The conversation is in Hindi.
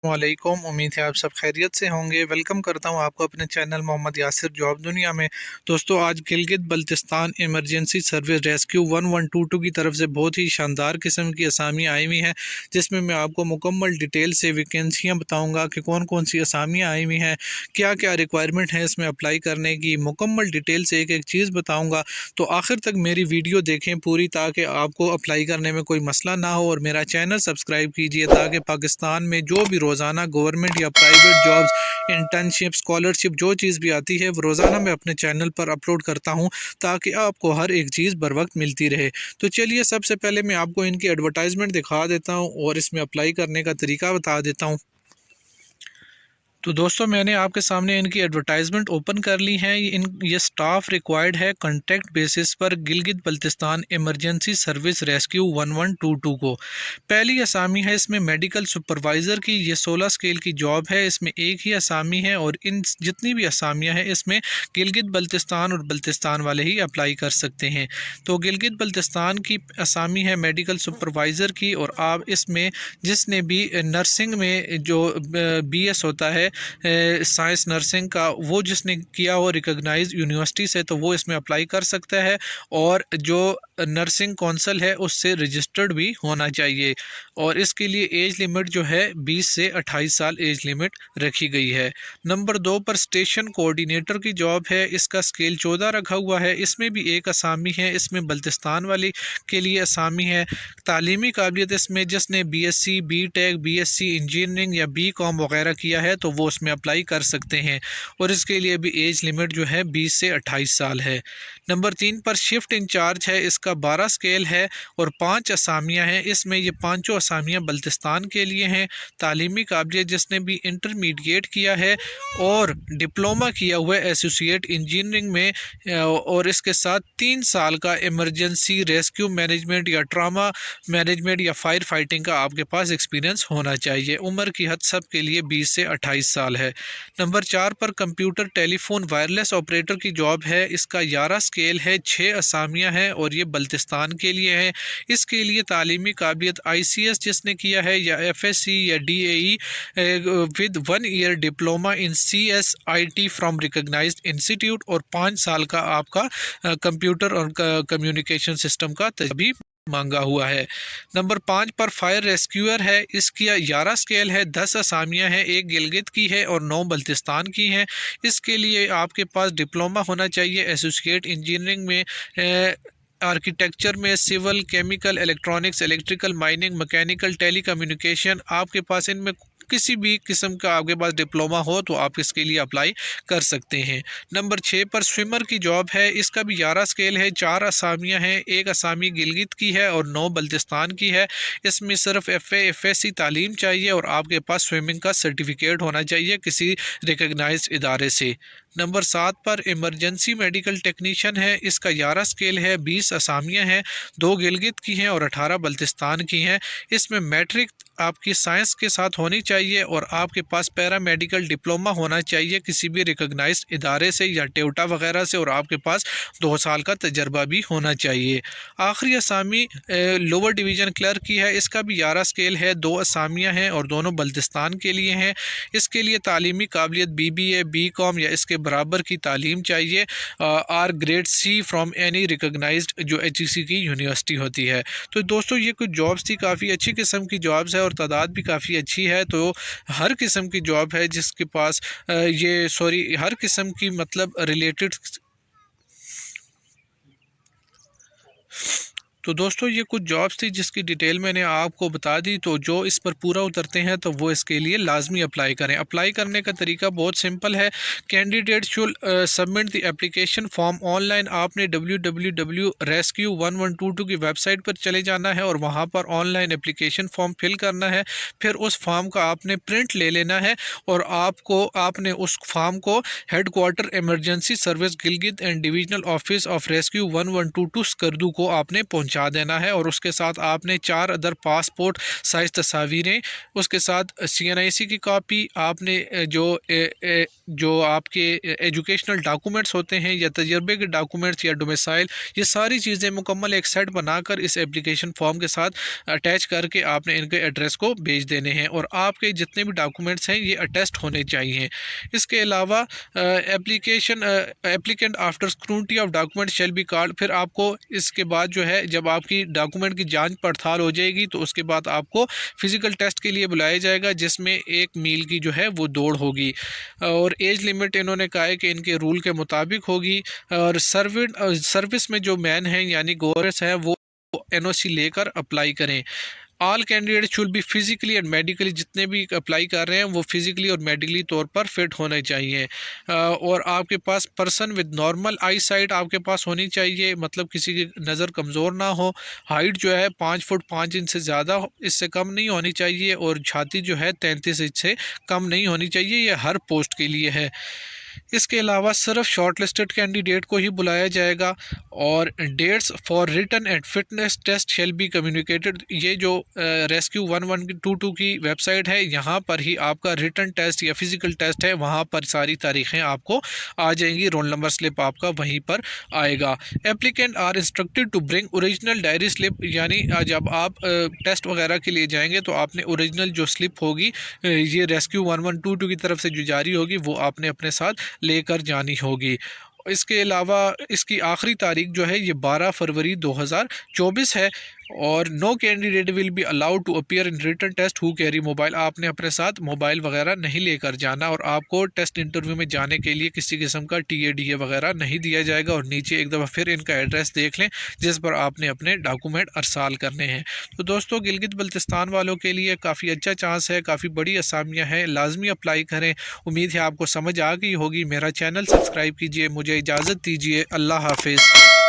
वालेकुम। उम्मीद है आप सब खैरियत से होंगे। वेलकम करता हूं आपको अपने चैनल मोहम्मद यासिर जॉब दुनिया में। दोस्तों, आज Gilgit Baltistan emergency service rescue 1122 की तरफ से बहुत ही शानदार किस्म की असामियाँ आई हुई हैं, जिसमें मैं आपको मुकम्मल डिटेल से वैकेंसियाँ बताऊँगा कि कौन कौन सी असामियाँ आई हुई हैं, क्या क्या रिक्वायरमेंट है इसमें अप्लाई करने की। मुकम्मल डिटेल से एक एक चीज़ बताऊँगा, तो आखिर तक मेरी वीडियो देखें पूरी, ताकि आपको अप्लाई करने में कोई मसला ना हो। और मेरा चैनल सब्सक्राइब कीजिए ताकि पाकिस्तान में जो भी रोज़ाना गवर्नमेंट या प्राइवेट जॉब्स, इंटर्नशिप, स्कॉलरशिप जो चीज़ भी आती है वो रोज़ाना मैं अपने चैनल पर अपलोड करता हूं, ताकि आपको हर एक चीज़ बर वक्त मिलती रहे। तो चलिए, सबसे पहले मैं आपको इनकी एडवर्टाइजमेंट दिखा देता हूं और इसमें अप्लाई करने का तरीका बता देता हूं। तो दोस्तों, मैंने आपके सामने इनकी एडवर्टाइजमेंट ओपन कर ली है। ये स्टाफ रिक्वायर्ड है कॉन्ट्रैक्ट बेसिस पर Gilgit Baltistan emergency service rescue 1122 को। पहली असामी है इसमें मेडिकल सुपरवाइज़र की। ये 16 स्केल की जॉब है। इसमें एक ही असामी है और इन जितनी भी असामियाँ हैं इसमें गिलगित बल्तिस्तान और बल्तिस्तान वाले ही अप्लाई कर सकते हैं। तो गिलगित बल्तिस्तान की असामी है मेडिकल सुपरवाइज़र की, और आप इसमें जिसने भी नर्सिंग में जो BS होता है साइंस नर्सिंग का, वो जिसने किया हो रिकॉग्नाइज यूनिवर्सिटी से, तो वो इसमें अप्लाई कर सकता है। और जो नर्सिंग कौंसल है उससे रजिस्टर्ड भी होना चाहिए। और इसके लिए एज लिमिट जो है 20 से 28 साल एज लिमिट रखी गई है। नंबर 2 पर स्टेशन कोऑर्डिनेटर की जॉब है। इसका स्केल 14 रखा हुआ है। इसमें भी एक असामी है। इसमें बल्तिस्तान वाली के लिए असामी है। तालीमी काबिलियत इसमें जिसने BSc, BTech, BSc इंजीनियरिंग या BCom वगैरह किया है तो वो उसमें अप्लाई कर सकते हैं। और इसके लिए भी एज लिमिट जो है 20 से 28 साल है। नंबर 3 पर शिफ्ट इंचार्ज है। इसका 12 स्केल है और 5 असामियाँ हैं। इसमें ये पाँचों असामियाँ बल्तिस्तान के लिए हैं। तालीमी काबिलियत जिसने भी इंटरमीडिएट किया है और डिप्लोमा किया हुआ है एसोसिएट इंजीनियरिंग में, और इसके साथ 3 साल का इमरजेंसी रेस्क्यू मैनेजमेंट या ट्रामा मैनेजमेंट या फायर फाइटिंग का आपके पास एक्सपीरियंस होना चाहिए। उम्र की हद सब के लिए 20 से 28 साल है। नंबर 4 पर कंप्यूटर टेलीफोन वायरलेस ऑपरेटर की जॉब है। इसका 11 स्केल है, 6 असामियाँ हैं और ये बल्तिस्तान के लिए है। इसके लिए तालीमी काबिलियत ICS जिसने किया है या FSC या DAE with 1 year diploma in CSIT from recognised institute और 5 साल का आपका कंप्यूटर और कम्युनिकेशन सिस्टम का तजर्बा मांगा हुआ है। नंबर 5 पर फायर रेस्क्यूअर है। इसकी 11 स्केल है, 10 असामियाँ हैं, एक गिलगित की है और 9 बल्तिस्तान की हैं। इसके लिए आपके पास डिप्लोमा होना चाहिए एसोसिएट इंजीनियरिंग में, आर्किटेक्चर में, civil, chemical, electronics, electrical, mining, mechanical, telecommunication. आपके पास इनमें किसी भी किस्म का आपके पास डिप्लोमा हो तो आप इसके लिए अप्लाई कर सकते हैं। नंबर 6 पर स्विमर की जॉब है। इसका भी 11 स्केल है, 4 असामियाँ हैं, एक असामी गिलगित की है और 9 बल्तिस्तान की है। इसमें सिर्फ FA FSC तालीम चाहिए और आपके पास स्विमिंग का सर्टिफिकेट होना चाहिए किसी रिकग्नाइज्ड इदारे से। नंबर 7 पर इमरजेंसी मेडिकल टेक्नीशियन है। इसका 11 स्केल है, 20 असामियाँ हैं, 2 गिलगित की हैं और 18 बल्तिस्तान की हैं। इसमें मैट्रिक आपकी साइंस के साथ होनी चाहिए और आपके पास पैरा मेडिकल डिप्लोमा होना चाहिए किसी भी रिकॉग्नाइज्ड इदारे से या टेवटा वगैरह से, और आपके पास 2 साल का तजर्बा भी होना चाहिए। आखिरी असामी लोअर डिवीज़न क्लर्क की है। इसका भी 11 स्केल है, 2 असामियाँ हैं और दोनों बल्तिस्तान के लिए हैं। इसके लिए तालीमी काबिलियत BBA, BCom या इसके बराबर की तालीम चाहिए, or grade C from any recognized जो HEC की यूनिवर्सिटी होती है। तो दोस्तों, ये कुछ जॉब्स थी, काफ़ी अच्छी किस्म की जॉब्स है और तादाद भी काफ़ी अच्छी है। तो हर किस्म की जॉब है जिसके पास हर किस्म की मतलब रिलेटेड। तो दोस्तों, ये कुछ जॉब्स थी जिसकी डिटेल मैंने आपको बता दी। तो जो इस पर पूरा उतरते हैं तो वो इसके लिए लाजमी अप्लाई करें। अप्लाई करने का तरीका बहुत सिंपल है। Candidate should submit the application form online. आपने www.rescue1122 की वेबसाइट पर चले जाना है और वहाँ पर ऑनलाइन एप्लीकेशन फॉर्म फिल करना है। फिर उस फॉर्म का आपने प्रिंट ले लेना है और आपने उस फॉर्म को headquarter emergency service Gilgit and divisional office of rescue 1122 Skardu को आपने पहुँचा पहुँचा देना है। और उसके साथ आपने 4 अदर पासपोर्ट साइज़ तस्वीरें, उसके साथ CNIC की कॉपी, आपने जो आपके एजुकेशनल डॉक्यूमेंट्स होते हैं या तजर्बे के डॉक्यूमेंट्स या डोमिसाइल, ये सारी चीज़ें मुकम्मल एक सेट बनाकर इस एप्लीकेशन फॉर्म के साथ अटैच करके आपने इनके एड्रेस को भेज देने हैं। और आपके जितने भी डॉक्यूमेंट्स हैं ये अटेस्ट होने चाहिए। इसके अलावा applicant after scrutiny of document shall be called, फिर आपको इसके बाद जो है जब आपकी डॉक्यूमेंट की जांच पड़ताल हो जाएगी तो उसके बाद आपको फिज़िकल टेस्ट के लिए बुलाया जाएगा, जिसमें 1 मील की जो है वो दौड़ होगी। और एज लिमिट इन्होंने कहा है कि इनके रूल के मुताबिक होगी। और सर्विस में जो मैन हैं यानी गोरस हैं वो NOC लेकर अप्लाई करें। All candidate should be physically and medically, जितने भी अप्लाई कर रहे हैं वो फिजिकली और मेडिकली तौर पर फिट होने चाहिए। और आपके पास person with normal eyesight आपके पास होनी चाहिए, मतलब किसी की नज़र कमज़ोर ना हो। हाइट जो है 5 फुट 5 इंच से ज़्यादा, इससे कम नहीं होनी चाहिए। और छाती जो है 33 इंच से कम नहीं होनी चाहिए। ये हर पोस्ट के लिए है। इसके अलावा सिर्फ शॉर्ट लिस्टेड कैंडिडेट को ही बुलाया जाएगा। और dates for written and fitness test shall be communicated, ये जो रेस्क्यू 1122 की वेबसाइट है, यहाँ पर ही आपका रिटन टेस्ट या फिज़िकल टेस्ट है, वहाँ पर सारी तारीखें आपको आ जाएंगी। रोल नंबर स्लिप आपका वहीं पर आएगा। Applicant are instructed to bring original diary slip, यानी जब आप टेस्ट वगैरह के लिए जाएंगे तो आपने ओरिजिनल जो स्लिप होगी ये रेस्क्यू 1122 की तरफ से जो जारी होगी वो आपने अपने साथ लेकर जानी होगी। इसके अलावा इसकी आखिरी तारीख जो है ये 12 फरवरी 2024 है। और no candidate will be allowed to appear in written test who carry mobile, आपने अपने साथ मोबाइल वगैरह नहीं लेकर जाना। और आपको टेस्ट इंटरव्यू में जाने के लिए किसी किस्म का TADA वगैरह नहीं दिया जाएगा। और नीचे एक दफ़ा फिर इनका एड्रेस देख लें जिस पर आपने अपने डॉक्यूमेंट अरसाल करने हैं। तो दोस्तों, गिलगित बल्तिस्तान वालों के लिए काफ़ी अच्छा चांस है, काफ़ी बड़ी असामियाँ हैं, लाजमी अप्लाई करें। उम्मीद है आपको समझ आ गई होगी। मेरा चैनल सब्सक्राइब कीजिए। मुझे इजाज़त दीजिए। अल्लाह हाफिज़।